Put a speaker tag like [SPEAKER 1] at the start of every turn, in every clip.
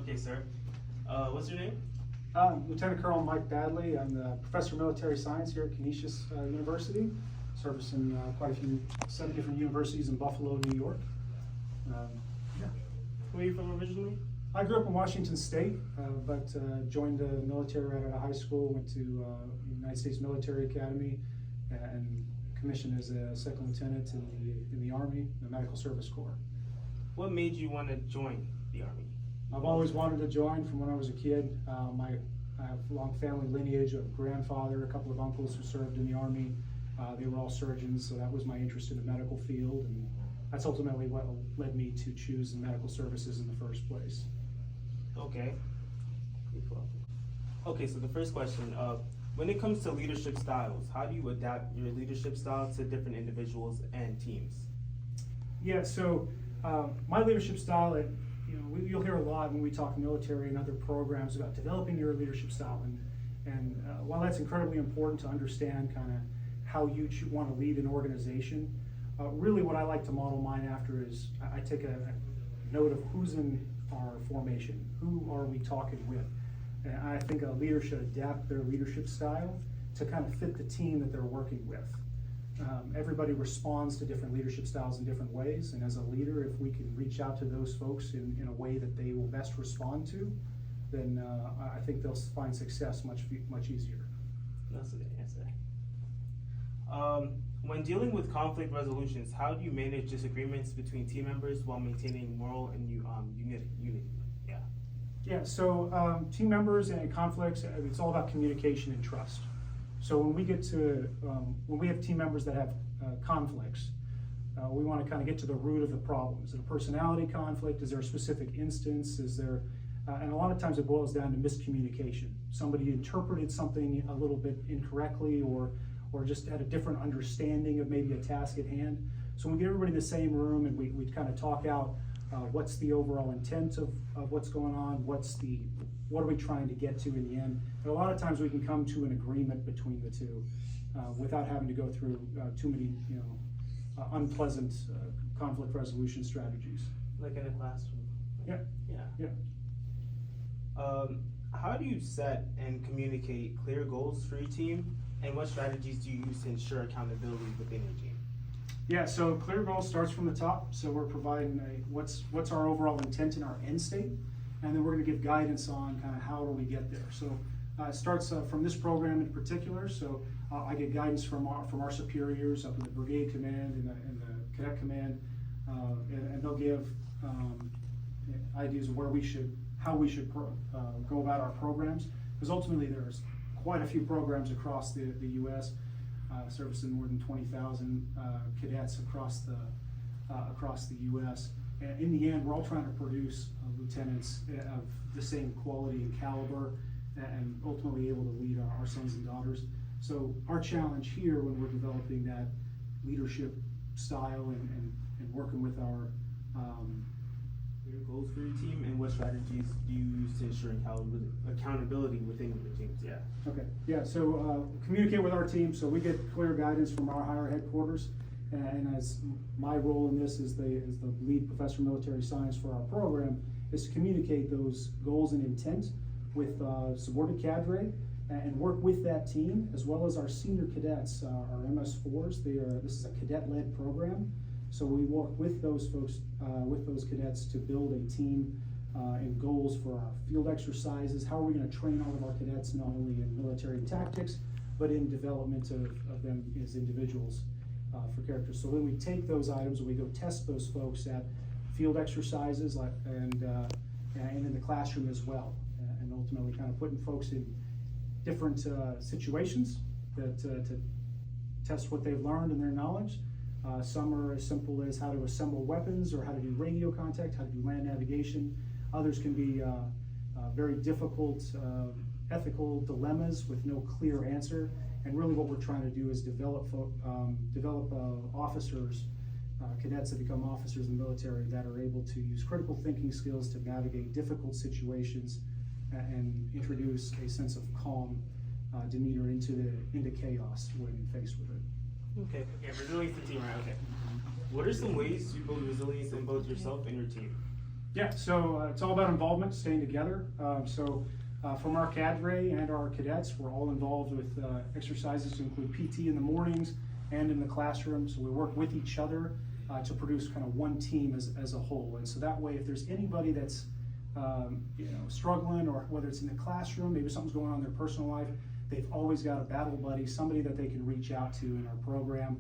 [SPEAKER 1] Okay, sir. What's your name?
[SPEAKER 2] Lieutenant Colonel Mike Badley. I'm the professor of military science here at Canisius University, servicing quite a few, 7 different universities in Buffalo, New York. Yeah.
[SPEAKER 1] Where are you from originally?
[SPEAKER 2] I grew up in Washington State, but joined the military right out of high school, went to United States Military Academy, and commissioned as a second lieutenant in the Army, the Medical Service Corps.
[SPEAKER 1] What made you want to join the Army?
[SPEAKER 2] I've always wanted to join from when I was a kid. I have a long family lineage of grandfather, a couple of uncles who served in the Army. They were all surgeons, so that was my interest in the medical field, and that's ultimately what led me to choose the medical services in the first place.
[SPEAKER 1] Okay. Okay, so the first question, when it comes to leadership styles, how do you adapt your leadership style to different individuals and teams?
[SPEAKER 2] Yeah, so my leadership style, you'll hear a lot when we talk military and other programs about developing your leadership style. And while that's incredibly important to understand kind of how you want to lead an organization, really what I like to model mine after is I take a note of who's in our formation, who are we talking with. And I think a leader should adapt their leadership style to kind of fit the team that they're working with. Everybody responds to different leadership styles in different ways, and as a leader, if we can reach out to those folks in a way that they will best respond to, then I think they'll find success much easier.
[SPEAKER 1] That's a good answer. When dealing with conflict resolutions, how do you manage disagreements between team members while maintaining moral and unity? Yeah.
[SPEAKER 2] Yeah, so team members and conflicts, it's all about communication and trust. So when we get to, when we have team members that have conflicts, we want to kind of get to the root of the problem. Is it a personality conflict? Is there a specific instance? Is there, and a lot of times it boils down to miscommunication. Somebody interpreted something a little bit incorrectly or just had a different understanding of maybe a task at hand. So when we get everybody in the same room and we kind of talk out what's the overall intent of what's going on, what are we trying to get to in the end. And a lot of times we can come to an agreement between the two without having to go through too many unpleasant conflict resolution strategies.
[SPEAKER 1] Like in a classroom.
[SPEAKER 2] Yeah.
[SPEAKER 1] Yeah. How do you set and communicate clear goals for your team, and what strategies do you use to ensure accountability within your team?
[SPEAKER 2] Yeah, so clear goal starts from the top. So we're providing what's our overall intent in our end state, and then we're going to give guidance on kind of how do we get there. So it starts from this program in particular. So I get guidance from our superiors up in the brigade command and the cadet command, and they'll give ideas of how we should go about our programs. Because ultimately there's quite a few programs across the U.S. Servicing more than 20,000 cadets across the U.S. And in the end, we're all trying to produce lieutenants of the same quality and caliber, and ultimately able to lead our sons and daughters. So our challenge here when we're developing that leadership style and working with our
[SPEAKER 1] goals for your team, and what strategies do you use to ensure accountability within your teams? Yeah.
[SPEAKER 2] Okay. Yeah. So communicate with our team. So we get clear guidance from our higher headquarters, and as my role in this is the lead professor of military science for our program, is to communicate those goals and intent with subordinate cadre and work with that team as well as our senior cadets, our MS4s. This is a cadet-led program. So we work with those folks, with those cadets to build a team and goals for our field exercises. How are we going to train all of our cadets not only in military tactics, but in development of them as individuals for characters. So then we take those items and we go test those folks at field exercises and in the classroom as well. And ultimately kind of putting folks in different situations to test what they've learned and their knowledge. Some are as simple as how to assemble weapons or how to do radio contact, how to do land navigation. Others can be very difficult ethical dilemmas with no clear answer. And really what we're trying to do is develop officers, cadets that become officers in the military that are able to use critical thinking skills to navigate difficult situations and introduce a sense of calm demeanor into chaos when faced with it.
[SPEAKER 1] Okay, resilience to team, right? Okay. What are some ways you build resilience in both yourself and your team?
[SPEAKER 2] Yeah, so it's all about involvement, staying together. From our cadre and our cadets, we're all involved with exercises to include PT in the mornings and in the classroom. So we work with each other to produce kind of one team as a whole. And so that way, if there's anybody that's struggling, or whether it's in the classroom, maybe something's going on in their personal life, they've always got a battle buddy, somebody that they can reach out to in our program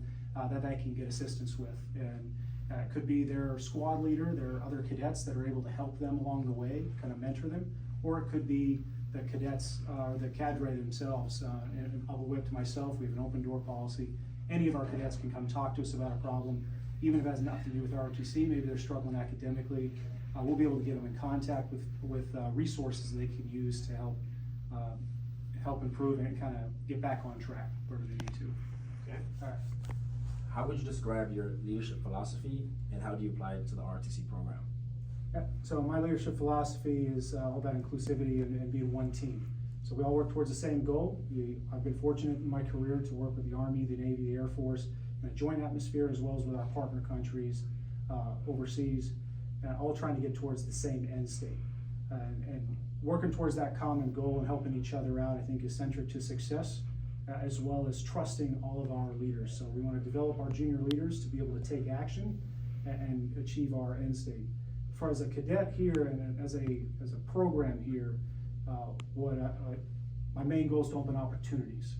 [SPEAKER 2] that they can get assistance with. And it could be their squad leader, their other cadets that are able to help them along the way, kind of mentor them, or it could be the cadets, the cadre themselves. And I'll whip to myself, we have an open door policy. Any of our cadets can come talk to us about a problem, even if it has nothing to do with ROTC, maybe they're struggling academically. We'll be able to get them in contact with resources they can use to help improve and kind of get back on track where they need to.
[SPEAKER 1] Okay.
[SPEAKER 2] All right.
[SPEAKER 3] How would you describe your leadership philosophy, and how do you apply it to the ROTC program?
[SPEAKER 2] Yeah, so my leadership philosophy is all about inclusivity and being one team. So we all work towards the same goal. I've been fortunate in my career to work with the Army, the Navy, the Air Force in a joint atmosphere, as well as with our partner countries overseas, all trying to get towards the same end state. And working towards that common goal and helping each other out, I think, is centric to success, as well as trusting all of our leaders. So we want to develop our junior leaders to be able to take action and achieve our end state. As far as a cadet here and as a program here, my main goal is to open opportunities.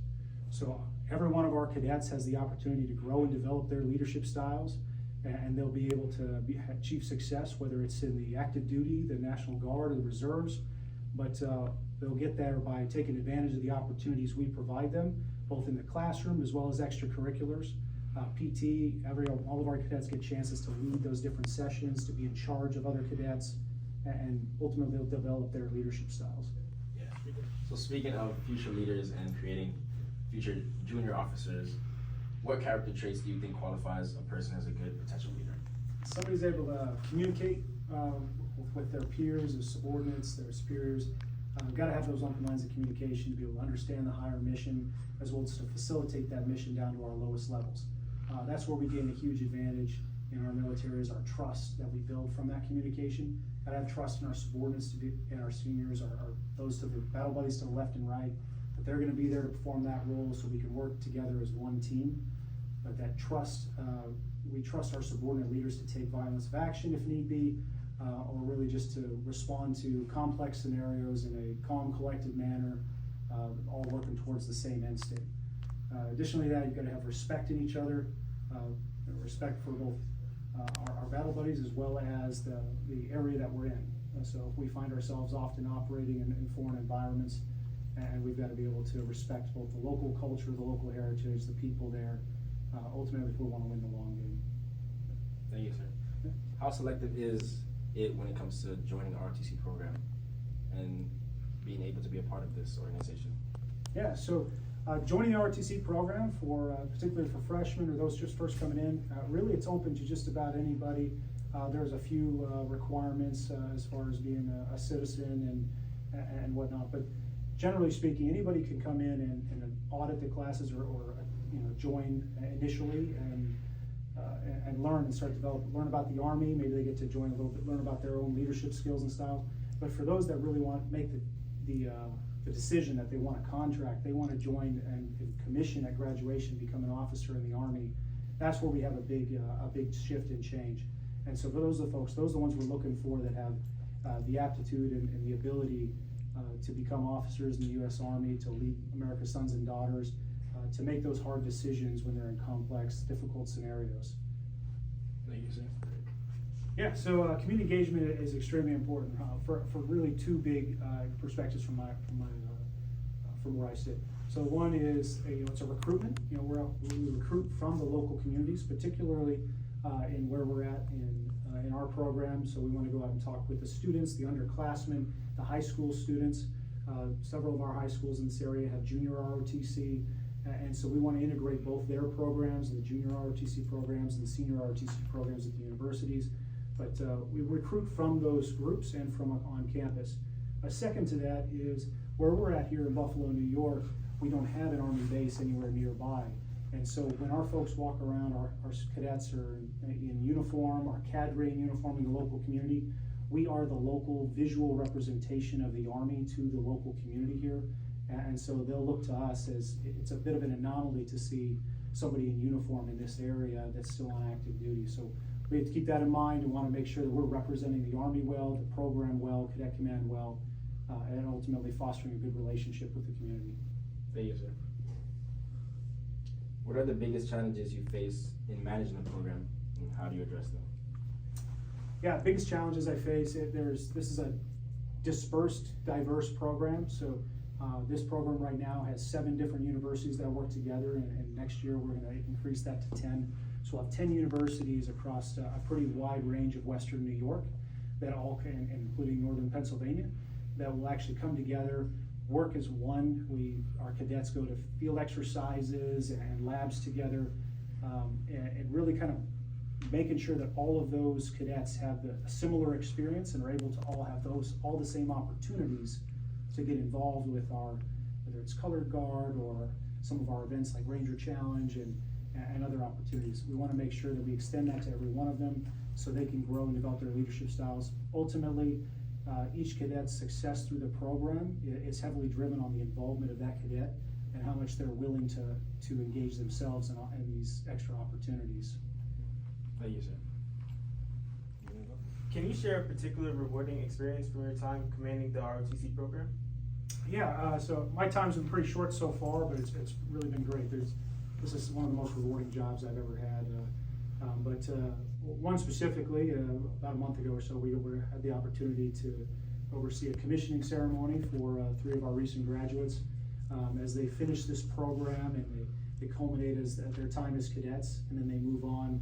[SPEAKER 2] So every one of our cadets has the opportunity to grow and develop their leadership styles, and they'll be able to achieve success, whether it's in the active duty, the National Guard, or the reserves. But they'll get there by taking advantage of the opportunities we provide them, both in the classroom as well as extracurriculars. PT, all of our cadets get chances to lead those different sessions, to be in charge of other cadets, and ultimately they'll develop their leadership styles.
[SPEAKER 3] Yeah. So speaking of future leaders and creating future junior officers, what character traits do you think qualifies a person as a good potential leader?
[SPEAKER 2] Somebody's able to communicate with their peers, their subordinates, their superiors. We've got to have those open lines of communication to be able to understand the higher mission, as well as to facilitate that mission down to our lowest levels. That's where we gain a huge advantage in our military, is our trust that we build from that communication. Got to have trust in our subordinates and our seniors, those to the battle buddies to the left and right, that they're going to be there to perform that role so we can work together as one team. But that trust, we trust our subordinate leaders to take violence of action if need be, or really just to respond to complex scenarios in a calm, collected manner, all working towards the same end state. Additionally to that, you've got to have respect in each other, respect for both our battle buddies as well as the area that we're in. So if we find ourselves often operating in foreign environments, and we've got to be able to respect both the local culture, the local heritage, the people there, ultimately if we want to win the long game.
[SPEAKER 3] Thank you, sir.
[SPEAKER 2] Yeah.
[SPEAKER 3] How selective is it when it comes to joining the ROTC program and being able to be a part of this organization?
[SPEAKER 2] Yeah, so joining the ROTC program, particularly for freshmen or those just first coming in, really it's open to just about anybody. There's a few requirements as far as being a citizen and whatnot, but generally speaking, anybody can come in and audit the classes or join initially and learn and start learn about the Army. Maybe they get to join a little bit, learn about their own leadership skills and styles. But for those that really want to make the decision that they want a contract, they want to join and commission at graduation, become an officer in the Army, that's where we have a big shift and change. And so for those are the folks, those are the ones we're looking for that have the aptitude and the ability to become officers in the U.S. Army, to lead America's sons and daughters, to make those hard decisions when they're in complex, difficult scenarios.
[SPEAKER 3] Thank you, sir.
[SPEAKER 2] Yeah, so community engagement is extremely important for really two big perspectives from where I sit. So one is it's a recruitment. We recruit from the local communities, particularly in where we're at in our program. So we want to go out and talk with the students, the underclassmen, the high school students. Several of our high schools in this area have junior ROTC, and so we want to integrate both their programs, the junior ROTC programs and the senior ROTC programs at the universities. But we recruit from those groups and from on campus. A second to that is where we're at here in Buffalo, New York, we don't have an Army base anywhere nearby. And so when our folks walk around, our cadets are in uniform, our cadre in uniform in the local community, we are the local visual representation of the Army to the local community here. And so they'll look to us as, it's a bit of an anomaly to see somebody in uniform in this area that's still on active duty. So we have to keep that in mind and want to make sure that we're representing the Army well, the program well, Cadet Command well, and ultimately fostering a good relationship with the community.
[SPEAKER 3] Thank you, sir. What are the biggest challenges you face in managing the program, and how do you address them?
[SPEAKER 2] Yeah, biggest challenges I face, this is a dispersed, diverse program. So this program right now has 7 different universities that work together, and next year we're gonna increase that to 10. So we'll have 10 universities across a pretty wide range of Western New York that all can, including Northern Pennsylvania, that will actually come together, work as one. Our cadets go to field exercises and labs together, and really kind of making sure that all of those cadets have a similar experience and are able to all have all the same opportunities to get involved with whether it's Colored Guard or some of our events like Ranger Challenge and other opportunities. We want to make sure that we extend that to every one of them so they can grow and develop their leadership styles. Ultimately, each cadet's success through the program is heavily driven on the involvement of that cadet and how much they're willing to engage themselves in these extra opportunities.
[SPEAKER 3] Thank you, sir.
[SPEAKER 1] Can you share a particular rewarding experience from your time commanding the ROTC program?
[SPEAKER 2] Yeah, so my time's been pretty short so far, but it's really been great. This is one of the most rewarding jobs I've ever had. But one specifically, about a month ago or so, we had the opportunity to oversee a commissioning ceremony for 3 of our recent graduates as they finish this program and they culminate as their time as cadets, and then they move on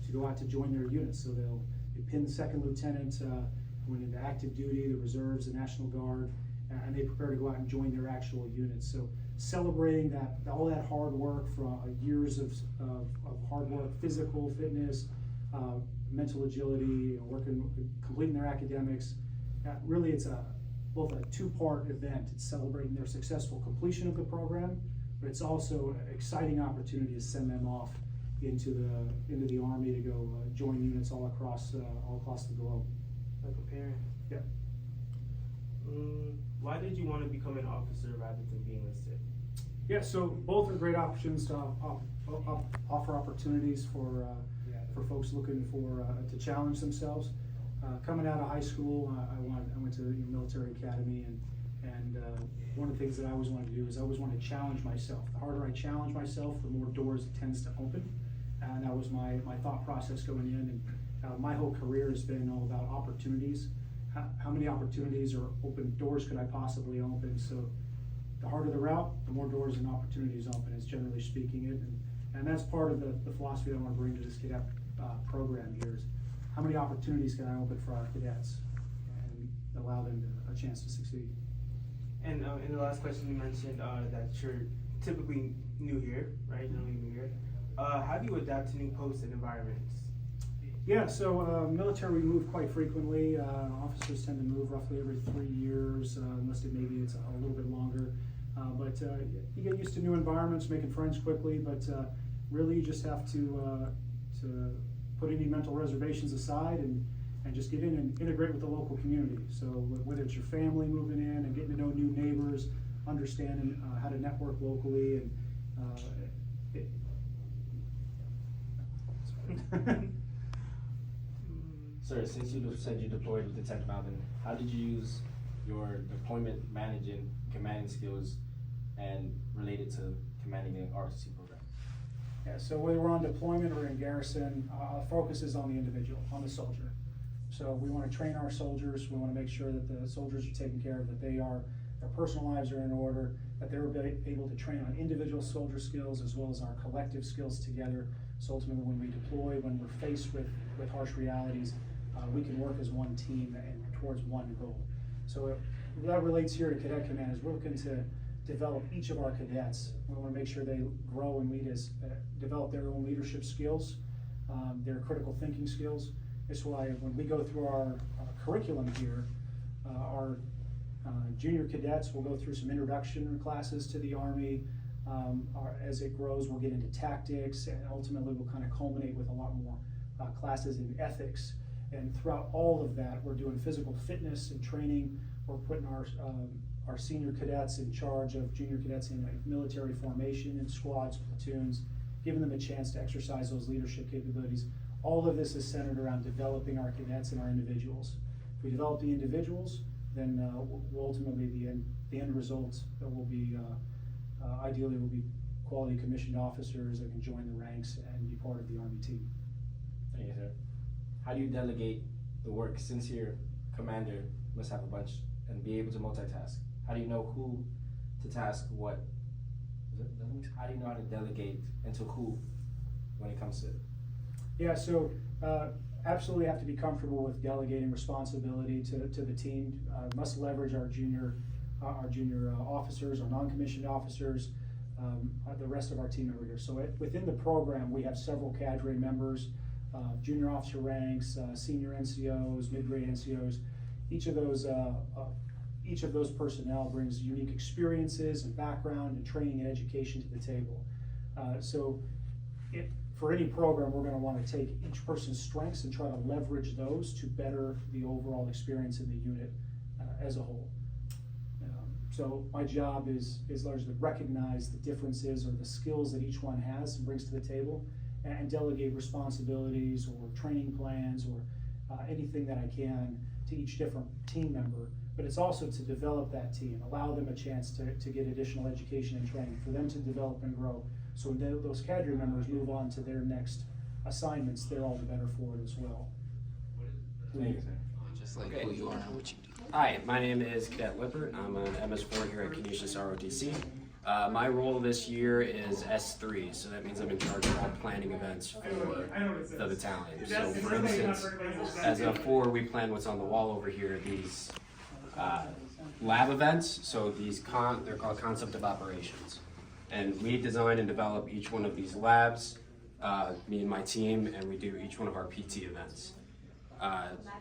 [SPEAKER 2] to go out to join their units. So they pin the second lieutenant, went into active duty, the reserves, the National Guard, and they prepare to go out and join their actual units. So celebrating all that hard work from years of hard work, physical fitness, mental agility, completing their academics. Really, it's both a 2-part event. It's celebrating their successful completion of the program, but it's also an exciting opportunity to send them off into the Army to go join units all across the globe.
[SPEAKER 1] Like a parent.
[SPEAKER 2] Yeah.
[SPEAKER 1] Why did you want to become an officer rather than being enlisted?
[SPEAKER 2] Yeah, so both are great options to offer opportunities for folks looking to challenge themselves. Coming out of high school, I went to the military academy, and one of the things that I always wanted to do is I always wanted to challenge myself. The harder I challenge myself, the more doors it tends to open, and that was my thought process going in. And my whole career has been all about opportunities. How many opportunities or open doors could I possibly open? So the harder the route, the more doors and opportunities open, is generally speaking it. And that's part of the philosophy I want to bring to this cadet program here is how many opportunities can I open for our cadets and allow them a chance to succeed.
[SPEAKER 1] And in the last question you mentioned that you're typically new here, right? You're new here. How do you adapt to new posts and environments?
[SPEAKER 2] Yeah, so military, we move quite frequently. Officers tend to move roughly every 3 years, enlisted maybe it's a little bit longer. But you get used to new environments, making friends quickly, but really you just have to put any mental reservations aside and just get in and integrate with the local community. So whether it's your family moving in and getting to know new neighbors, understanding how to network locally, and
[SPEAKER 3] Sir, since you said you deployed with the 10th Mountain, how did you use your deployment managing, commanding skills and relate it to commanding the ROTC program?
[SPEAKER 2] Yeah, so whether we're on deployment or in garrison, our focus is on the individual, on the soldier. So we want to train our soldiers. We want to make sure that the soldiers are taken care of, that their personal lives are in order, that they're able to train on individual soldier skills as well as our collective skills together. So ultimately when we deploy, when we're faced with harsh realities, we can work as one team and towards one goal. So that relates here to Cadet Command is we're looking to develop each of our cadets. We want to make sure they grow and develop their own leadership skills, their critical thinking skills. That's why when we go through our curriculum here, our junior cadets will go through some introduction classes to the Army. As it grows, we'll get into tactics, and ultimately we'll kind of culminate with a lot more classes in ethics And throughout all of that, we're doing physical fitness and training. We're putting our senior cadets in charge of junior cadets in like military formation in squads, platoons, giving them a chance to exercise those leadership capabilities. All of this is centered around developing our cadets and our individuals. If we develop the individuals, then ultimately the end result will be ideally will be quality commissioned officers that can join the ranks and be part of the Army team.
[SPEAKER 3] Thank you, sir. How do you delegate the work, since your commander must have a bunch and be able to multitask? How do you know who to task what? How do you know how to delegate and to who when it comes to it?
[SPEAKER 2] Yeah, so absolutely have to be comfortable with delegating responsibility to the team. Must leverage our junior officers, our non-commissioned officers, the rest of our team over here. So within the program, we have several cadre members, junior officer ranks, senior NCOs, mid-grade NCOs. Each of those personnel brings unique experiences and background and training and education to the table. For any program, we're going to want to take each person's strengths and try to leverage those to better the overall experience in the unit as a whole. So my job is largely to recognize the differences or the skills that each one has and brings to the table, and delegate responsibilities or training plans or anything that I can to each different team member. But it's also to develop that team, allow them a chance to get additional education and training, for them to develop and grow. So when those cadre members move on to their next assignments, they're all the better for it as well.
[SPEAKER 3] Thank you, sir.
[SPEAKER 4] Just like who you are and what you do. Hi, my name is Cadet Lippert. I'm an MS4 here at Canisius ROTC. My role this year is S3, so that means I'm in charge of all planning events for the battalion. So for instance, as a 4, we plan what's on the wall over here, these lab events. So they're called concept of operations. And we design and develop each one of these labs, me and my team, and we do each one of our PT events.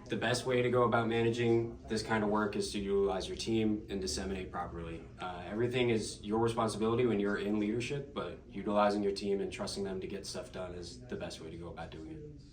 [SPEAKER 4] The best way to go about managing this kind of work is to utilize your team and disseminate properly. Everything is your responsibility when you're in leadership, but utilizing your team and trusting them to get stuff done is the best way to go about doing it.